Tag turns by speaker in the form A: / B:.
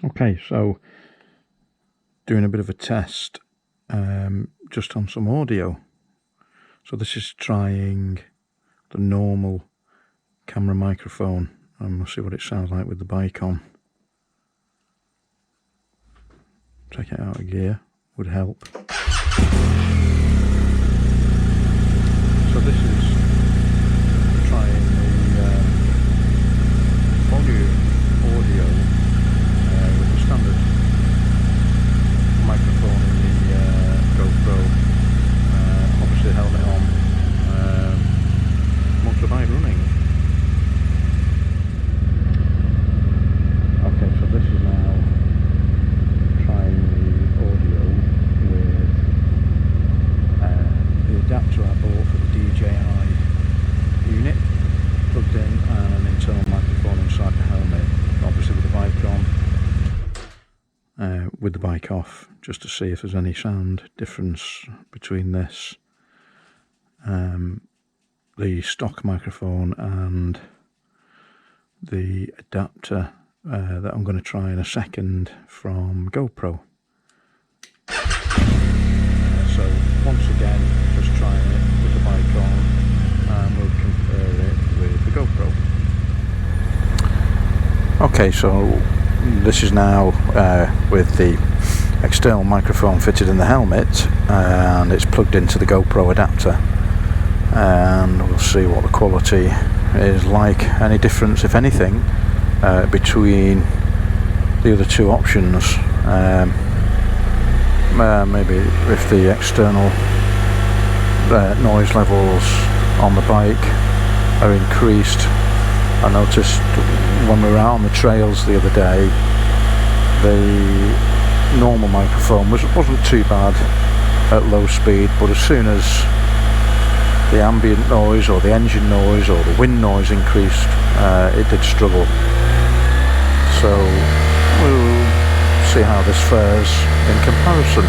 A: Okay, so doing a bit of a test just on some audio. So this is trying the normal camera microphone, and we'll see what it sounds like with the bike on. Take it out of gear would help. So this is trying the volume audio with the standard microphone in the GoPro. Obviously helmet on, motorbike running. Okay, so this is now trying the audio with the adapter I bought for the DJI unit, plugged in, and an internal microphone inside the helmet, obviously with the bike on, with the bike off, just to see if there's any sound difference between this, the stock microphone, and the adapter that I'm going to try in a second from GoPro. So once again, just trying it with the bike on, and we'll compare it with the GoPro. Okay, so this is now with the external microphone fitted in the helmet, and it's plugged into the GoPro adapter, and we'll see what the quality is like, any difference if anything between the other two options. Maybe if the external noise levels on the bike are increased. I noticed when we were out on the trails the other day, the normal microphone wasn't too bad at low speed, but as soon as the ambient noise or the engine noise or the wind noise increased, it did struggle. So we'll see how this fares in comparison.